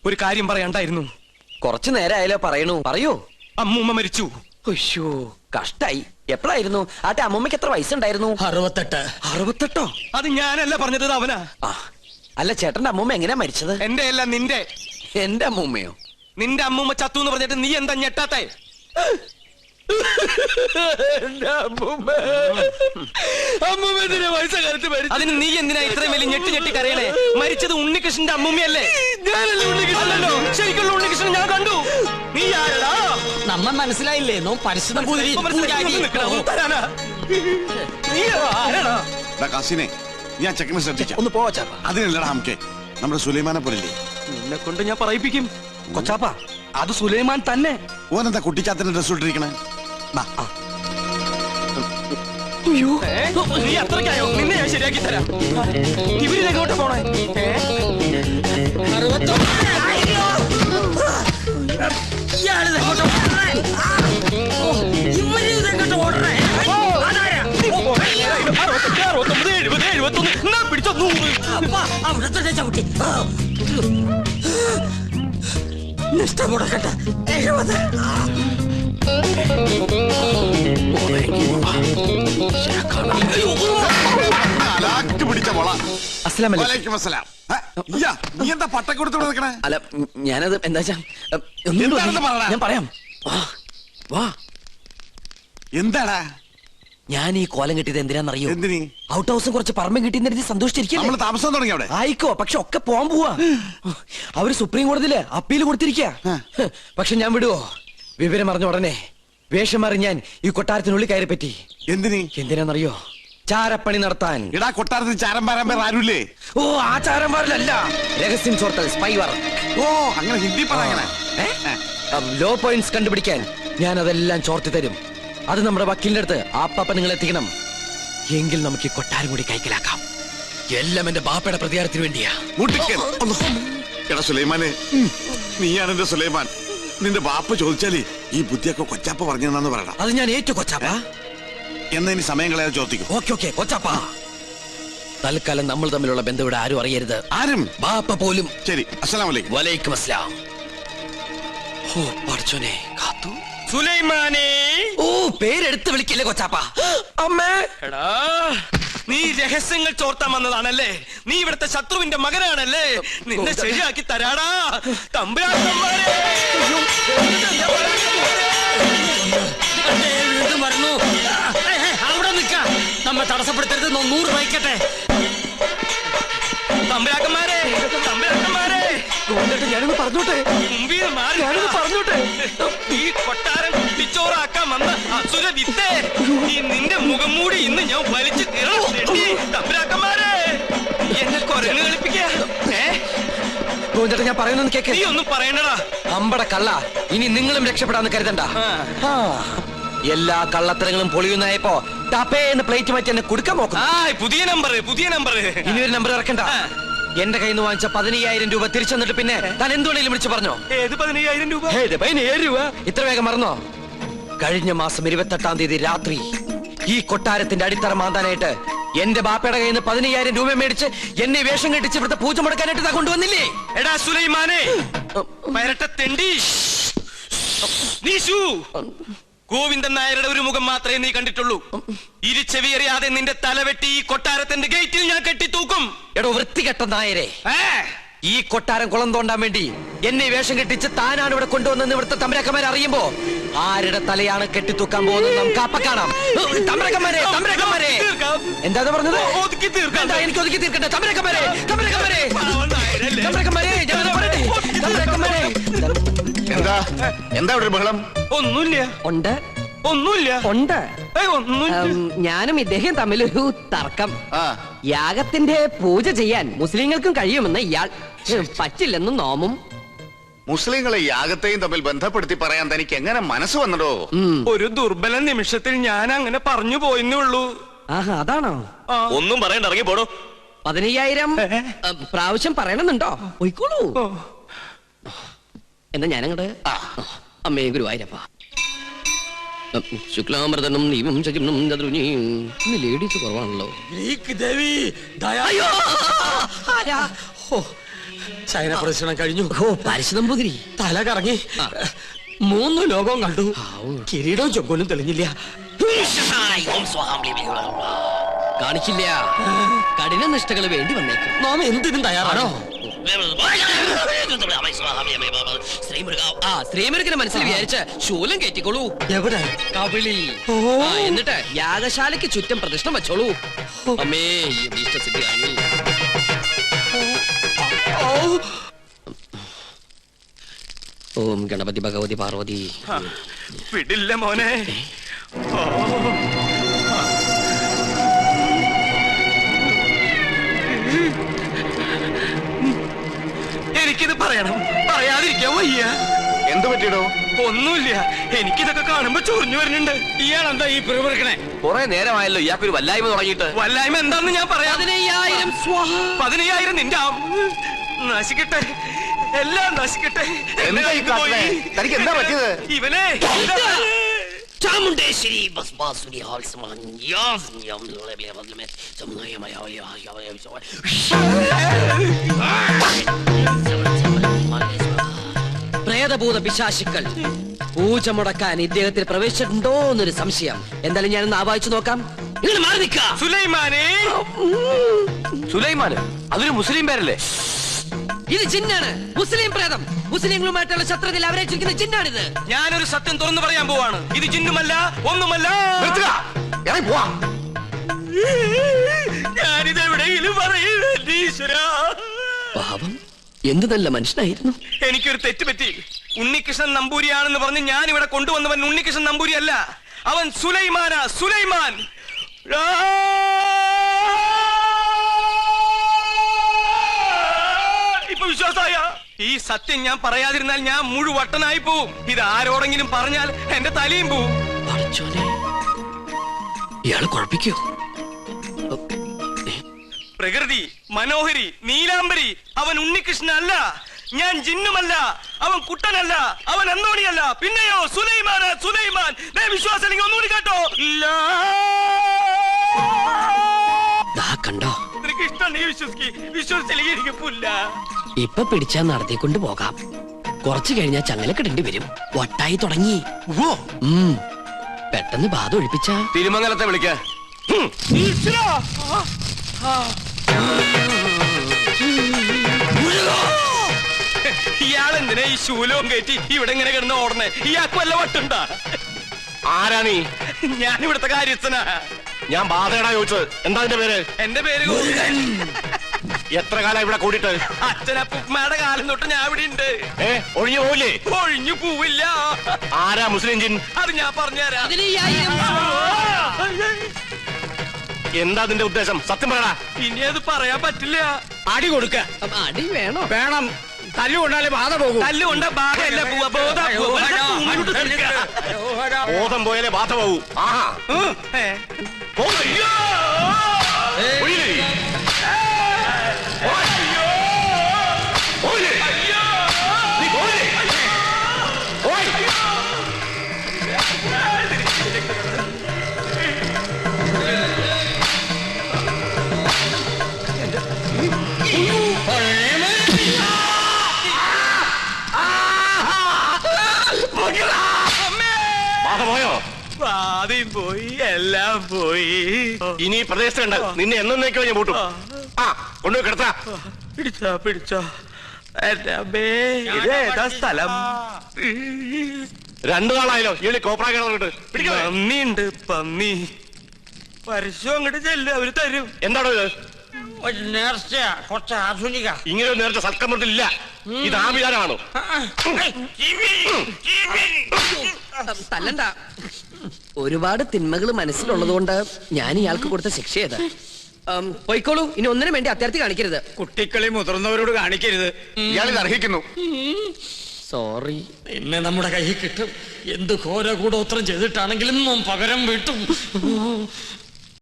ഒരു കാര്യം പറയണ്ടായിരുന്നു. കുറച്ചു നേരമായാലോ പറയണു. പറയൂ. അമ്മൂമ്മ മരിച്ചു. അയ്യോ കഷ്ടായി. എപ്പോഴായിരുന്നു? ആട്ടെ അമ്മൂമ്മക്ക് എത്ര വയസ്സുണ്ടായിരുന്നു? 68. 68? അത് ഞാനല്ല പറഞ്ഞത്, അവനാ. അല്ല ചേട്ടന്റെ അമ്മൂമ്മ എങ്ങനെയാ മരിച്ചത്? എന്റെ അല്ല, നിന്റെ. എന്റെ അമ്മൂമ്മയോ? നിന്റെ അമ്മൂമ്മ ചത്തു എന്ന് പറഞ്ഞിട്ട് നീ എന്താ ഞെട്ടാത്തെ? അതിന് നീ എന്തിനാ ഇത്രയും വലിയ ഞെട്ടി ഞെട്ടി കരയണേ? മരിച്ചത് ഉണ്ണികൃഷ്ണന്റെ അമ്മൂമ്മയല്ലേ? അല്ലല്ലോ, ശരിക്കുള്ള ഉണ്ണികൃഷ്ണൻ ഞാൻ കണ്ടു. നീ ആരടാ? നമ്മ മനസ്സിലായില്ലേ? നോ പരിശുദ്ധ ഞാൻ ചെക്കനെ ശ്രദ്ധിച്ച ഒന്ന് പോവാ. അതിനല്ലടാ നമുക്ക് നമ്മുടെ സുലൈമാനെ പോലില്ലേ. നിന്നെ കൊണ്ട് ഞാൻ പറയിപ്പിക്കും. കൊച്ചാപ്പ, അത് സുലൈമാൻ തന്നെ. ഓനെന്താ കുട്ടിച്ചാത്തന്റെ ഡ്രസ് ഇട്ടിരിക്കണേ? നീ അത്രയ്ക്കായോ? നിന്നെ ഞാൻ ശരിയാക്കി തരാം. ഇവരിലെങ്ങോട്ട് പോണേ? പിടിച്ചോ 100. നിഷ്ഠമുടക്കട്ടെ 70. പിടിച്ച മോള. നീ എന്താ പട്ടക്കൊടുത്തോടെ നിൽക്കണേ? അല്ല ഞാനത് എന്താ ഞാൻ പറയാം. വാ. എന്താടാ ഞാൻ ഈ കോലം കിട്ടിയത് എന്തിനാന്നറിയോ? എന്തിനീ? ഔട്ട് ഹൗസും കുറച്ച് പറമ്പും കിട്ടിയെന്ന് സന്തോഷിച്ചിരിക്കും. നമ്മള് താമസം തുടങ്ങി അവിടെ. ആയിക്കോ, പക്ഷെ ഒക്കെ പോവാൻ പോവാ. അവര് സുപ്രീം കോടതിയില് അപ്പീൽ കൊടുത്തിരിക്കുക. പക്ഷെ ഞാൻ വിടുവോ? വിവരം അറിഞ്ഞ ഉടനെ വേഷം മാറി ഞാൻ ഈ കൊട്ടാരത്തിനുള്ളിൽ കയറി പറ്റി. എന്തിനാന്നറിയോ? ചാരപ്പണി നടത്താൻ. ഇടാ കൊട്ടാരത്തിൽ ചാരം പാരാൻ പേർ ആരുല്ലേ? ഓ ആ ചാരം പാരലല്ല, രഹസ്യം ചോർത്തൽ, സ്പൈ വർക്ക്. ഓ അങ്ങനെ ഹിന്ദി പറയണ. ലോ പോയിന്റ്സ് കണ്ടുപിടിക്കാൻ ഞാൻ അതെല്ലാം ചോർത്തി തരും. അത് നമ്മുടെ വക്കീലിന്റെ അടുത്ത് ആപ്പാപ്പ നിങ്ങൾ എത്തിക്കണം. എങ്കിൽ നമുക്ക് ഈ കൊട്ടാരം കൂടി കൈക്കലാക്കാം. എല്ലാം എന്റെ ബാപ്പയുടെ പ്രതികാരത്തിന് വേണ്ടിയാ. എടാ സുലൈമാനെ, നീയാണ് എന്റെ സുലൈമാൻ. നിന്റെ ബാപ്പ ചോദിച്ചാല് ഈ ബുദ്ധിയൊക്കെ കൊച്ചാപ്പ പറഞ്ഞെന്നു പറയണം. അത് ഞാൻ ഏറ്റു കൊച്ചാപ്പ. എന്നാ ഇനി സമയം കളയാതെ ചോദിക്കും. ഓക്കെ കൊച്ചാപ്പ. തൽക്കാലം നമ്മൾ തമ്മിലുള്ള ബന്ധം ഇവിടെ ആരും അറിയരുത്. ആരും? ബാപ്പ പോലും. ശരി. അസ്സലാമു അലൈക്കും. വലൈക്കും അസ്സലാം. ഓ പഠിച്ചോനെ കാത്തു. സുലൈമാനെ. ഓ പേരെടുത്ത് വിളിക്കില്ലേ കൊച്ചാപ്പ. അമ്മേ. എടാ നീ രഹസ്യങ്ങൾ ചോർത്താൻ വന്നതാണല്ലേ? നീ ഇവിടുത്തെ ശത്രുവിന്റെ മകനാണല്ലേ? നിന്നെ ശരിയാക്കി തരാടാ തമ്പുരാക്കന്മാരെ. അവിടെ നിൽക്ക. നമ്മെ തടസ്സപ്പെടുത്തരുത്. 100 വഹിക്കട്ടെ. തമ്പുരാക്കന്മാരെ, തമ്പുരാക്കന്മാരെ, ഞാനൊന്ന് പറഞ്ഞോട്ടെ. മുമ്പിൽ മാറി പറഞ്ഞോട്ടെ. ഈ കൊട്ടാരം കുട്ടിച്ചോറാക്കാൻ വന്ന അസുര വിത്തേ, ഈ നിന്റെ മുഖം മൂടി ഇന്ന് ഞാൻ വലിച്ചു കീറണം. തമ്പുരാക്കന്മാരെ, എന്നെ കൊരങ്ങ് കളിപ്പിക്കാ. ഞാൻ പറയുന്നു കേക്ക്. നീ ഒന്നും പറയണടാ. അമ്പട കള്ള, ഇനി നിങ്ങളും രക്ഷപ്പെടാന്ന് കരുതണ്ട. എല്ലാ കള്ളത്തരങ്ങളും പൊളിയുന്നായപ്പോ ടപ്പേന്ന് പ്ലേറ്റ് മാറ്റി എന്നെ കൊടുക്കാൻ നോക്കും. പുതിയ നമ്പർ. ഇനി ഒരു നമ്പർ ഇറക്കണ്ട. എന്റെ കയ്യിൽ നിന്ന് വാങ്ങിച്ച 15,000 രൂപ തിരിച്ചു തന്നിട്ട് പിന്നെ താൻ എന്തുകൊണ്ടെങ്കിലും വിളിച്ചു പറഞ്ഞോ? ഏത് 15,000 രൂപ? 15,000 രൂപ? ഇത്ര വേഗം മറന്നോ? കഴിഞ്ഞ മാസം 28-ാം തീയതി രാത്രി ഈ കൊട്ടാരത്തിന്റെ അടിത്തറ മാന്താനായിട്ട് എന്റെ ബാപ്പയുടെ കയ്യിൽ നിന്ന് 15,000 രൂപ മേടിച്ച് എന്നെ വേഷം കെട്ടിച്ച് ഇവിടുത്തെ പൂജ മുടക്കാനായിട്ട് കൊണ്ടുവന്നില്ലേ? എടാ സുലൈമാനെ, പരട്ടത്തെണ്ടി. ഗോവിന്ദൻ നായരുടെ ഒരു മുഖം മാത്രമേ നീ കണ്ടിട്ടുള്ളൂ. ഇരുചെവിയറിയാതെ നിന്റെ തലവെട്ടി ഈ കൊട്ടാരത്തിന്റെ ഗേറ്റിൽ ഞാൻ കെട്ടിത്തൂക്കും. എടോ വൃത്തികെട്ട നായരെ, ഈ കൊട്ടാരം കുളം തോണ്ടാൻ വേണ്ടി എന്നെ വേഷം കെട്ടിച്ച് താനാണ് ഇവിടെ കൊണ്ടുവന്നെന്ന് ഇവിടുത്തെ തമ്പുരാക്കന്മാരെ അറിയുമ്പോ ആരുടെ തലയാണ് കെട്ടിത്തൂക്കാൻ പോകുന്നത് നമുക്ക് അപ്പ കാണാം. തമ്പുരാക്കന്മാരെ, എന്താ പറഞ്ഞത്? എനിക്ക് ഒതുക്കി തീർക്കട്ടെ. തമ്പുരാക്കന്മാരെ, എന്താ ഇവിടെ ബഹളം? ഒന്നുമില്ല. ഞാനും ഇദ്ദേഹം തമ്മിലൊരു തർക്കം. യാഗത്തിന്റെ പൂജ ചെയ്യാൻ മുസ്ലിങ്ങൾക്കും കഴിയുമെന്ന് ഇയാൾ, പറ്റില്ലെന്ന് നോമും. മുസ്ലിങ്ങളെ യാഗത്തെയും തമ്മിൽ ബന്ധപ്പെടുത്തി പറയാൻ തനിക്ക് എങ്ങനെ മനസ്സ് വന്നടോ? ഒരു ദുർബല നിമിഷത്തിൽ ഞാൻ അങ്ങനെ പറഞ്ഞു പോയെന്നുള്ളൂ. അതാണോ? ഒന്നും പറയണ്ട, ഇറങ്ങി പോടോ. 15,000 പ്രാവശ്യം പറയണമെന്നുണ്ടോ? പോയിക്കോളൂ. എന്നാ ഞാനങ്ങട്. അമ്മേ ഗുരുവായൂരപ്പ. ശുക്ലാമൃതനും നീവും ശകിനും ചതുരുനിയും. ഇന്ന് ലേഡീസ് കുറവാണല്ലോ. ശയന പ്രദർശനം കഴിഞ്ഞു. ഓ പരശുനമ്പൂതിരി തല കറങ്ങി 3 ലോകവും കണ്ടു. കിരീടവും ചൊക്കോലും തെളിഞ്ഞില്ല. കാണിക്കില്ല. കഠിന നിഷ്ഠകൾ വേണ്ടി വന്നേക്കും. നാം എന്തിനും തയ്യാറാണോ? ശ്രീമുരുകനെ മനസ്സിൽ വിചാരിച്ച് ശൂലം കയറ്റിക്കോളൂ. എവിടെ? കവിളിൽ. എന്നിട്ട് യാഗശാലയ്ക്ക് ചുറ്റും പ്രതിഷ്ഠ വെച്ചോളൂ. അമ്മേ ഈ അഭീഷ്ടസിദ്ധിയാണ്. ഓം ഗണപതി ഭഗവതി പാർവതി. വിടില്ല മോനെ. എനിക്കിത് പറയണം, പറയാതിരിക്കാൻ വയ്യ. എന്ത് പറ്റിയിടോ? ഒന്നുമില്ല, എനിക്കിതൊക്കെ കാണുമ്പോ ചൊറിഞ്ഞു വരുന്നുണ്ട്. ഇയാളെന്താ ഈ പിറുപിറുക്കണേ? കുറെ നേരമായല്ലോ ഇയാൾക്കൊരു വല്ലായ്മ തുടങ്ങിയിട്ട്. വല്ലായ്മ എന്താണെന്ന് ഞാൻ പറയാം. 15,000 സ്വാഹ. 15,000 നിന്റെ നശിക്കട്ടെ, എല്ലാം നശിക്കട്ടെ. എന്താ ഈ കാട്ടണേ? തനിക്ക് എന്താ പറ്റിയത്? ഇവനെ ചാമുണ്ടേശ്വരി ഭസ്മാസുരി പ്രേതഭൂത പിശാചുക്കൾ പൂജ മുടക്കാൻ ഇദ്ദേഹത്തിൽ പ്രവേശിച്ചിട്ടുണ്ടോ എന്നൊരു സംശയം. എന്തായാലും ഞാനൊന്ന് ആവാഹിച്ചു നോക്കാം. ഇങ്ങനെ മാറി നിൽക്ക. സുലൈമാനെ. സുലൈമാന് അതൊരു മുസ്ലിം പേരല്ലേ? ഇത് ജിന്നാണ്, മുസ്ലിം പ്രേതം. മുസ്ലിങ്ങളുമായിട്ടുള്ള ശത്രുതയിൽ അവരേച്ചിരിക്കുന്ന ജിന്നാണിത്. ഞാനൊരു സത്യം തുറന്നു പറയാൻ പോവാണ്. ഇത് ജിന്നുമല്ല, ഒന്നുമല്ല. ഞാനിത് എവിടെയെങ്കിലും പറയൂരാ. പാവം, എന്ത് നല്ല മനുഷ്യനായിരുന്നു. എനിക്കൊരു തെറ്റുപറ്റി. ഉണ്ണികൃഷ്ണൻ നമ്പൂരിയാണെന്ന് പറഞ്ഞ് ഞാൻ ഇവിടെ കൊണ്ടുവന്നവൻ ഉണ്ണികൃഷ്ണൻ നമ്പൂരി അല്ല, അവൻ സുലൈമാനാ. സുലൈമാൻ. ഇപ്പൊ വിശ്വാസായ? ഈ സത്യം ഞാൻ പറയാതിരുന്നാൽ ഞാൻ മുഴുവട്ടനായി പോവും. ഇത് ആരോടെങ്കിലും പറഞ്ഞാൽ എന്റെ തലയും പോവും. ഇയാള് കുഴപ്പിക്കോ? പ്രകൃതി, മനോഹരി, നീലാംബരി, അവൻ ഉണ്ണികൃഷ്ണൻ അല്ല. ഞാൻ ജിന്നുമല്ല, അവൻ കുട്ടനല്ല, അവൻ അന്തോണിയല്ല. പിന്നെയോ സുലൈമാനാ. സുലൈമാൻ. വിശ്വാസം ഒന്നുകൂടി കേട്ടോ. കണ്ടോ? നിനക്ക് ഇഷ്ടമുണ്ടെങ്കിൽ വിശ്വസിച്ചില്ലെങ്കിൽ എനിക്ക് പുല്ല. ഇപ്പൊ പിടിച്ചാ നടത്തിക്കൊണ്ട് പോകാം. കുറച്ചു കഴിഞ്ഞാൽ ചങ്ങല കിടേണ്ടി വരും. വട്ടായി തുടങ്ങി. പെട്ടെന്ന് ബാധ ഒഴിപ്പിച്ച തിരുമംഗലത്തെ വിളിക്ക. ഇയാളെന്തിനാ ഈ ശൂലവും കയറ്റി ഇവിടെ ഇങ്ങനെ കിടന്ന് ഓടണേ? ഇയാൾക്ക് വല്ല വട്ടുണ്ടാ? ആരാണീ? ഞാൻ ഇവിടുത്തെ കാര്യസ്ഥനാ. ഞാൻ ബാധയടാ ചോദിച്ചത്. എന്താ എന്റെ പേര്? എന്റെ പേര് എത്ര കാലം ഇവിടെ കൂടിയിട്ട്? അച്ഛനപ്പുമ്മയുടെ കാലം തൊട്ട് ഞാൻ ഇവിടെ ഉണ്ട്. ഒഴിഞ്ഞു പോവില്ലേ? ഒഴിഞ്ഞു പോവില്ല. ആരാ മുസ്ലിം ജിൻ? അത് ഞാൻ പറഞ്ഞുതരാം. എന്താ അതിന്റെ ഉദ്ദേശം? സത്യം പറയടാ. ഇനി അത് പറയാൻ പറ്റില്ല. അടി കൊടുക്ക. അടി വേണോ? വേണം. തല്ലുകൊണ്ടാലേ ബാധ പോകും. തല്ലുകൊണ്ട ബാധയല്ല പോവാ. ബോധം പോയാലേ ബാധ പോകൂ. ആഹാ. പോയോ? ആദ്യം പോയി, എല്ലാം പോയി. ഇനി പ്രദേശത്തുണ്ട്. നിന്നെ എന്നേക്കോ ഞാൻ പൂട്ടും. കൊണ്ടുപോയി കിടത്താ. പിടിച്ചോ. ഇതേതാ സ്ഥലം? 2 നാളായല്ലോ ഈ കോപ്രാ കിടന്നിട്ട്. പന്നിയുണ്ട്, പന്നി. പരസ്യം അങ്ങോട്ട് ചെല്ലും, അവര് തരും. എന്താണോ ഇത്? ഒരു നേർച്ചയാ, കുറച്ച് ആധുനിക. ഇങ്ങനെ ഒരു നേരത്തെ സൽക്കമത്തിലില്ല. ഇത് ആഭിചാരമാണോ? തല്ലണ്ട. ഒരുപാട് തിന്മകൾ മനസ്സിലുള്ളതുകൊണ്ട് ഞാൻ ഇയാൾക്ക് കൊടുത്ത ശിക്ഷ ചെയ്ത് പോയിക്കോളൂ. ഇനി ഒന്നിനും വേണ്ടി അത്യാർത്ഥി കാണിക്കരുത്. കുട്ടികളെ മുതിർന്നവരോട് കാണിക്കരുത്. ഇയാളിത് അർഹിക്കുന്നു. സോറി. എന്നെ നമ്മുടെ കയ്യിൽ കിട്ടും. എന്ത് ഘോര കൂടോത്രം ചെയ്തിട്ടാണെങ്കിലും പകരം വീട്ടും.